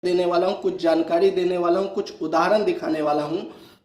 देने वाला हूं, कुछ जानकारी देने वाला हूं, कुछ उदाहरण दिखाने वाला हूं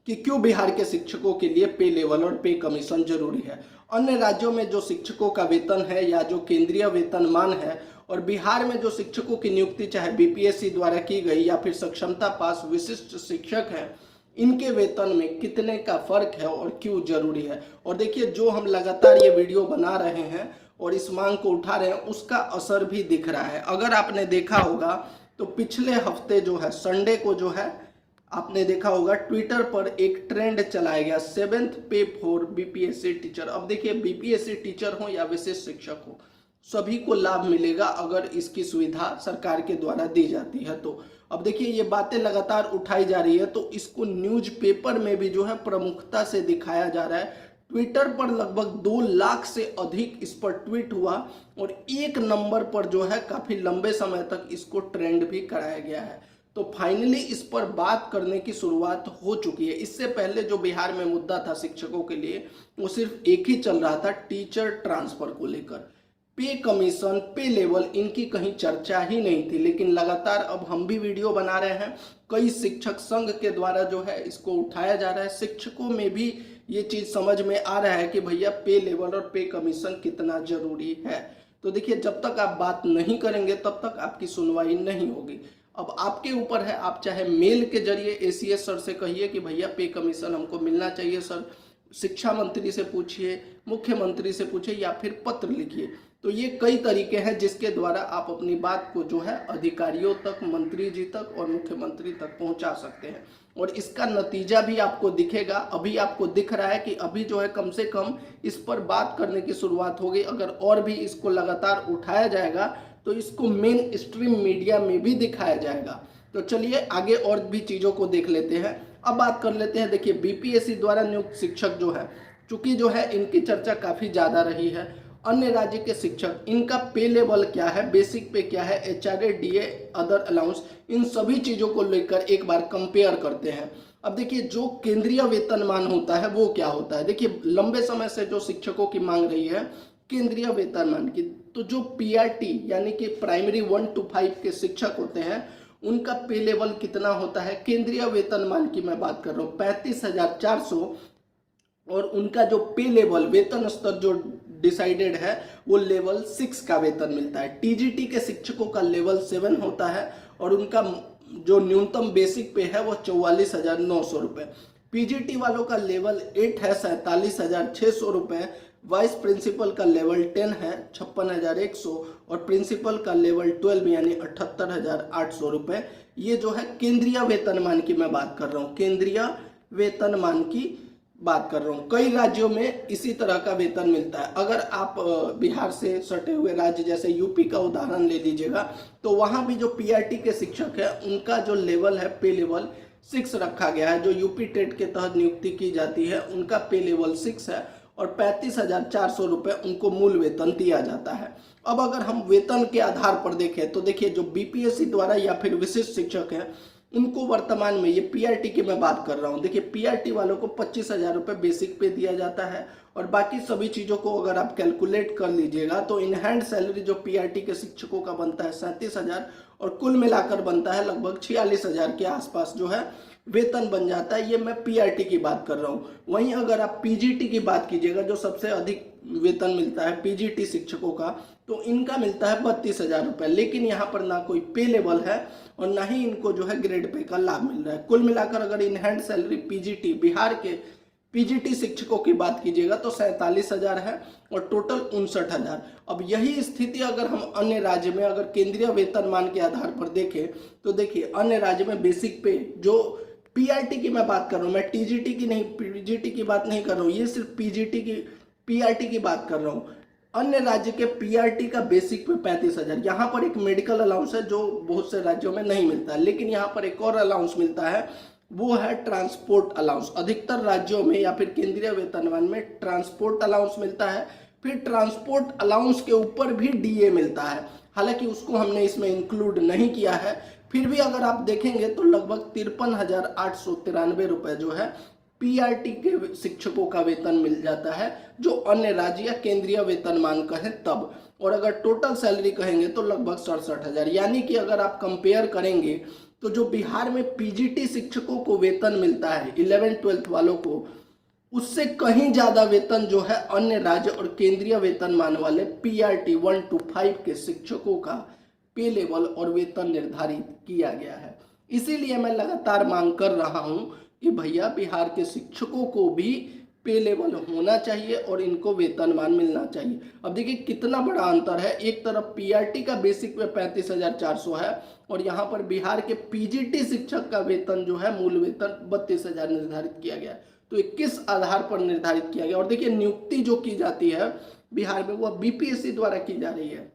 कि क्यों बिहार के शिक्षकों के लिए पे लेवल और पे कमीशन जरूरी है। अन्य राज्यों में जो शिक्षकों का वेतन है या जो केंद्रीय वेतनमान है और बिहार में जो शिक्षकों की नियुक्ति चाहे बीपीएससी द्वारा की गई या फिर सक्षमता पास विशिष्ट शिक्षक है, इनके वेतन में कितने का फर्क है और क्यों जरूरी है। और देखिए, जो हम लगातार ये वीडियो बना रहे हैं और इस मांग को उठा रहे हैं उसका असर भी दिख रहा है। अगर आपने देखा होगा तो पिछले हफ्ते जो है संडे को जो है आपने देखा होगा ट्विटर पर एक ट्रेंड चलाया गया 7th पे फॉर बीपीएससी टीचर। अब देखिए, बीपीएससी टीचर हो या विशेष शिक्षक हो, सभी को लाभ मिलेगा अगर इसकी सुविधा सरकार के द्वारा दी जाती है। तो अब देखिए, ये बातें लगातार उठाई जा रही है तो इसको न्यूज़पेपर में भी जो है प्रमुखता से दिखाया जा रहा है। ट्विटर पर लगभग 2 लाख से अधिक इस पर ट्वीट हुआ और 1 नंबर पर जो है काफी लंबे समय तक इसको ट्रेंड भी कराया गया है। तो फाइनली इस पर बात करने की शुरुआत हो चुकी है। इससे पहले जो बिहार में मुद्दा था शिक्षकों के लिए, वो सिर्फ एक ही चल रहा था, टीचर ट्रांसफर को लेकर। पे कमीशन, पे लेवल, इनकी कहीं चर्चा ही नहीं थी। लेकिन लगातार अब हम भी वीडियो बना रहे हैं, कई शिक्षक संघ के द्वारा जो है इसको उठाया जा रहा है। शिक्षकों में भी ये चीज समझ में आ रहा है कि भैया पे लेवल और पे कमीशन कितना जरूरी है। तो देखिए, जब तक आप बात नहीं करेंगे तब तक आपकी सुनवाई नहीं होगी। अब आपके ऊपर है, आप चाहे मेल के जरिए एसीएस सर से कहिए कि भैया पे कमीशन हमको मिलना चाहिए सर, शिक्षा मंत्री से पूछिए, मुख्यमंत्री से पूछिए या फिर पत्र लिखिए। तो ये कई तरीके हैं जिसके द्वारा आप अपनी बात को जो है अधिकारियों तक, मंत्री जी तक और मुख्यमंत्री तक पहुंचा सकते हैं। और इसका नतीजा भी आपको दिखेगा। अभी आपको दिख रहा है कि अभी जो है कम से कम इस पर बात करने की शुरुआत हो गई। अगर और भी इसको लगातार उठाया जाएगा तो इसको मेन स्ट्रीम मीडिया में भी दिखाया जाएगा। तो चलिए आगे और भी चीज़ों को देख लेते हैं। अब बात कर लेते हैं, देखिए बीपीएससी द्वारा नियुक्त शिक्षक जो है, चूंकि जो है इनकी चर्चा काफ़ी ज़्यादा रही है। अन्य राज्य के शिक्षक, इनका पे लेवल क्या है, बेसिक पे क्या है, एचआरए, डीए, अदर अलाउंस, इन सभी चीज़ों को लेकर एक बार कंपेयर करते हैं। अब देखिए, जो केंद्रीय वेतनमान होता है वो क्या होता है। देखिए, लंबे समय से जो शिक्षकों की मांग रही है केंद्रीय वेतनमान की, तो जो पीआरटी यानी कि प्राइमरी 1 to 5 के शिक्षक होते हैं उनका पे लेवल कितना होता है, केंद्रीय वेतनमान की मैं बात कर रहा हूँ 35,400। और उनका जो पे लेवल, वेतन स्तर जो डिसाइडेड है वो लेवल 6 का वेतन मिलता है। टीजीटी के शिक्षकों का लेवल 7 होता है और उनका जो न्यूनतम बेसिक पे है वो 44,900 रुपये। पीजीटी वालों का लेवल 8 है 47,600 रुपये। वाइस प्रिंसिपल का लेवल 10 है 56,100 और प्रिंसिपल का लेवल 12 यानी 78,800 रुपये। ये जो है केंद्रीय वेतनमान की मैं बात कर रहा हूँ, केंद्रीय वेतनमान की बात कर रहा हूँ। कई राज्यों में इसी तरह का वेतन मिलता है। अगर आप बिहार से सटे हुए राज्य जैसे यूपी का उदाहरण ले लीजिएगा तो वहाँ भी जो पीआरटी के शिक्षक है उनका जो लेवल है पे लेवल 6 रखा गया है। जो यूपी टेट के तहत नियुक्ति की जाती है उनका पे लेवल 6 है और 35,400 रुपये उनको मूल वेतन दिया जाता है। अब अगर हम वेतन के आधार पर देखें तो देखिए, जो बीपीएससी द्वारा या फिर विशिष्ट शिक्षक है उनको वर्तमान में, ये पीआरटी की मैं बात कर रहा हूँ, देखिए पीआरटी वालों को 25,000 रुपये बेसिक पे दिया जाता है और बाकी सभी चीज़ों को अगर आप कैलकुलेट कर लीजिएगा तो इन हैंड सैलरी जो पीआरटी के शिक्षकों का बनता है 37,000 और कुल मिलाकर बनता है लगभग 46,000 के आसपास जो है वेतन बन जाता है। ये मैं पीआरटी की बात कर रहा हूँ। वहीं अगर आप पीजीटी की बात कीजिएगा, जो सबसे अधिक वेतन मिलता है पीजीटी शिक्षकों का, तो इनका मिलता है 32,000 रुपये। लेकिन यहाँ पर ना कोई पे लेवल है और ना ही इनको जो है ग्रेड पे का लाभ मिल रहा है। कुल मिलाकर अगर in hand salary PGT, Bihar के पीजीटी शिक्षकों की बात कीजिएगा तो 47,000 है और टोटल 59,000। अब यही स्थिति अगर हम अन्य राज्य में, अगर केंद्रीय वेतनमान के आधार पर देखें तो देखिए, अन्य राज्य में बेसिक पे, जो पीआरटी की मैं बात कर रहा हूँ, मैं टीजीटी की नहीं, पीजीटी की बात नहीं कर रहा हूँ, ये सिर्फ पीजीटी की, पीआरटी की बात कर रहा हूँ। अन्य राज्य के पीआरटी का बेसिक पे 35,000। यहाँ पर एक मेडिकल अलाउंस है जो बहुत से राज्यों में नहीं मिलता है, लेकिन यहाँ पर एक और अलाउंस मिलता है, वो है ट्रांसपोर्ट अलाउंस। अधिकतर राज्यों में या फिर केंद्रीय वेतनमान में ट्रांसपोर्ट अलाउंस मिलता है। फिर ट्रांसपोर्ट अलाउंस के ऊपर भी डीए मिलता है, हालांकि उसको हमने इसमें इंक्लूड नहीं किया है। फिर भी अगर आप देखेंगे तो लगभग 53,893 रुपये जो है पीआरटी के शिक्षकों का वेतन मिल जाता है, जो अन्य राज्य या केंद्रीय वेतनमान का है तब। और अगर टोटल सैलरी कहेंगे तो लगभग 67,000। यानी कि अगर आप कंपेयर करेंगे तो जो बिहार में पीजीटी शिक्षकों को वेतन मिलता है 11th-12th वालों को, उससे कहीं ज्यादा वेतन जो है अन्य राज्य और केंद्रीय वेतनमान वाले पीआरटी 1 to 5 के शिक्षकों का पे लेवल और वेतन निर्धारित किया गया है। इसीलिए मैं लगातार मांग कर रहा हूं कि भैया बिहार के शिक्षकों को भी पे लेवल होना चाहिए और इनको वेतनमान मिलना चाहिए। अब देखिए कितना बड़ा अंतर है, एक तरफ पीआरटी का बेसिक पे 35,400 है और यहाँ पर बिहार के पीजीटी शिक्षक का वेतन जो है मूल वेतन 32,000 निर्धारित किया गया है। तो ये किस आधार पर निर्धारित किया गया? और देखिए नियुक्ति जो की जाती है बिहार में वो बीपीएससी द्वारा की जा रही है,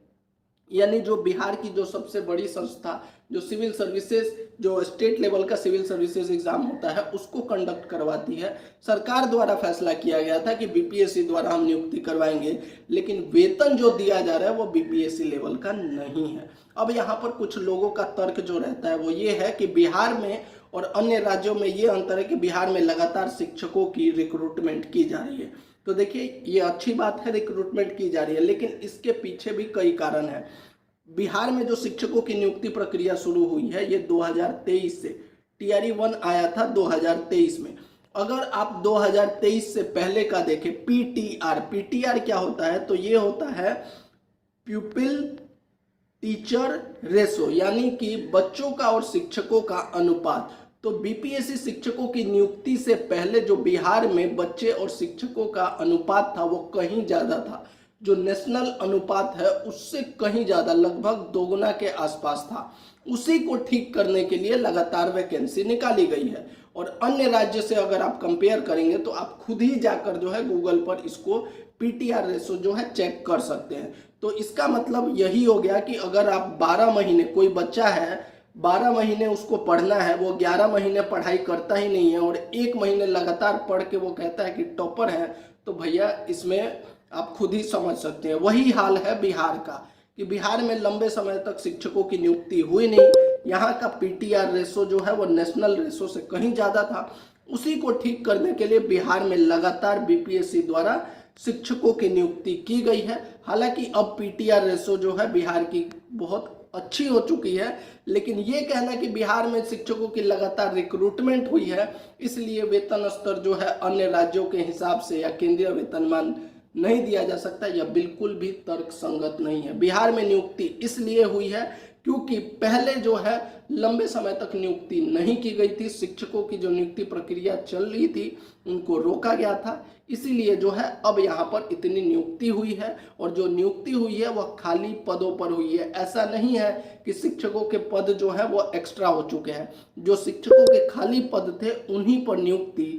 यानी जो बिहार की जो सबसे बड़ी संस्था जो सिविल सर्विसेज, जो स्टेट लेवल का सिविल सर्विसेज एग्जाम होता है उसको कंडक्ट करवाती है। सरकार द्वारा फैसला किया गया था कि बीपीएससी द्वारा हम नियुक्ति करवाएंगे, लेकिन वेतन जो दिया जा रहा है वो बीपीएससी लेवल का नहीं है। अब यहाँ पर कुछ लोगों का तर्क जो रहता है वो ये है कि बिहार में और अन्य राज्यों में ये अंतर है कि बिहार में लगातार शिक्षकों की रिक्रूटमेंट की जा रही है। तो देखिए ये अच्छी बात है, रिक्रूटमेंट की जा रही है, लेकिन इसके पीछे भी कई कारण है। बिहार में जो शिक्षकों की नियुक्ति प्रक्रिया शुरू हुई है ये 2023 से, टीआरई 1 आया था 2023 में। अगर आप 2023 से पहले का देखें पीटीआर क्या होता है, तो ये होता है प्यूपिल टीचर रेशो, यानी कि बच्चों का और शिक्षकों का अनुपात। तो बीपीएससी शिक्षकों की नियुक्ति से पहले जो बिहार में बच्चे और शिक्षकों का अनुपात था वो कहीं ज्यादा था, जो नेशनल अनुपात है उससे कहीं ज्यादा, लगभग दोगुना के आसपास था। उसी को ठीक करने के लिए लगातार वैकेंसी निकाली गई है। और अन्य राज्य से अगर आप कंपेयर करेंगे तो आप खुद ही जाकर जो है गूगल पर इसको पीटीआर रेशो जो है चेक कर सकते हैं। तो इसका मतलब यही हो गया कि अगर आप 12 महीने, कोई बच्चा है 12 महीने उसको पढ़ना है, वो 11 महीने पढ़ाई करता ही नहीं है और 1 महीने लगातार पढ़ के वो कहता है कि टॉपर है, तो भैया इसमें आप खुद ही समझ सकते हैं। वही हाल है बिहार का कि बिहार में लंबे समय तक शिक्षकों की नियुक्ति हुई नहीं, यहाँ का पीटीआर रेशो जो है वो नेशनल रेशो से कहीं ज़्यादा था। उसी को ठीक करने के लिए बिहार में लगातार बीपीएससी द्वारा शिक्षकों की नियुक्ति की गई है। हालांकि अब पीटीआर रेशो जो है बिहार की बहुत अच्छी हो चुकी है, लेकिन ये कहना कि बिहार में शिक्षकों की लगातार रिक्रूटमेंट हुई है इसलिए वेतन स्तर जो है अन्य राज्यों के हिसाब से या केंद्रीय वेतनमान नहीं दिया जा सकता, यह बिल्कुल भी तर्क संगत नहीं है। बिहार में नियुक्ति इसलिए हुई है क्योंकि पहले जो है लंबे समय तक नियुक्ति नहीं की गई थी, शिक्षकों की जो नियुक्ति प्रक्रिया चल रही थी उनको रोका गया था, इसीलिए जो है अब यहाँ पर इतनी नियुक्ति हुई है। और जो नियुक्ति हुई है वह खाली पदों पर हुई है। ऐसा नहीं है कि शिक्षकों के पद जो है वो एक्स्ट्रा हो चुके हैं, जो शिक्षकों के खाली पद थे उन्हीं पर नियुक्ति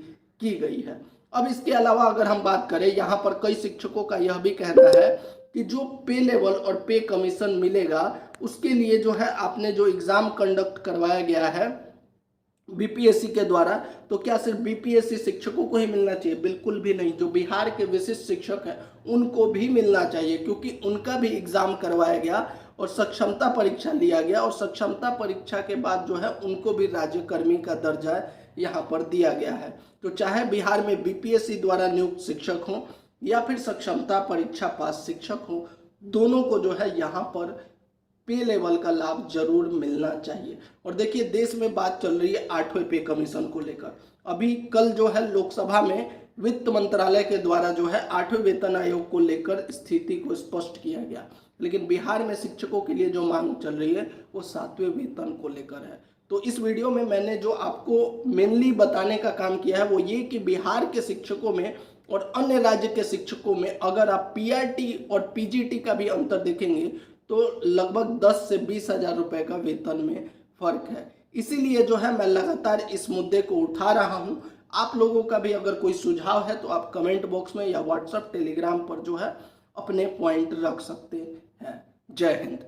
की गई है। अब इसके अलावा अगर हम बात करें, यहाँ पर कई शिक्षकों का यह भी कहना है कि जो पे लेवल और पे कमीशन मिलेगा उसके लिए जो है आपने जो एग्जाम कंडक्ट करवाया गया है बीपीएससी के द्वारा, तो क्या सिर्फ बीपीएससी शिक्षकों को ही मिलना चाहिए? बिल्कुल भी नहीं। जो बिहार के विशिष्ट शिक्षक हैं उनको भी मिलना चाहिए, क्योंकि उनका भी एग्जाम करवाया गया और सक्षमता परीक्षा लिया गया और सक्षमता परीक्षा के बाद जो है उनको भी राज्यकर्मी का दर्जा यहाँ पर दिया गया है। तो चाहे बिहार में बीपीएससी द्वारा नियुक्त शिक्षक हों या फिर सक्षमता परीक्षा पास शिक्षक हों, दोनों को जो है यहाँ पर पे लेवल का लाभ जरूर मिलना चाहिए। और देखिए देश में बात चल रही है 8वें पे कमीशन को लेकर। अभी कल जो है लोकसभा में वित्त मंत्रालय के द्वारा जो है 8वें वेतन आयोग को लेकर स्थिति को स्पष्ट किया गया, लेकिन बिहार में शिक्षकों के लिए जो मांग चल रही है वो 7वें वेतन को लेकर है। तो इस वीडियो में मैंने जो आपको मेनली बताने का काम किया है वो ये कि बिहार के शिक्षकों में और अन्य राज्य के शिक्षकों में अगर आप पीआरटी और पीजीटी का भी अंतर देखेंगे तो लगभग 10 से 20 हजार रुपए का वेतन में फर्क है। इसीलिए जो है मैं लगातार इस मुद्दे को उठा रहा हूं। आप लोगों का भी अगर कोई सुझाव है तो आप कमेंट बॉक्स में या व्हाट्सएप टेलीग्राम पर जो है अपने पॉइंट रख सकते हैं। जय हिंद।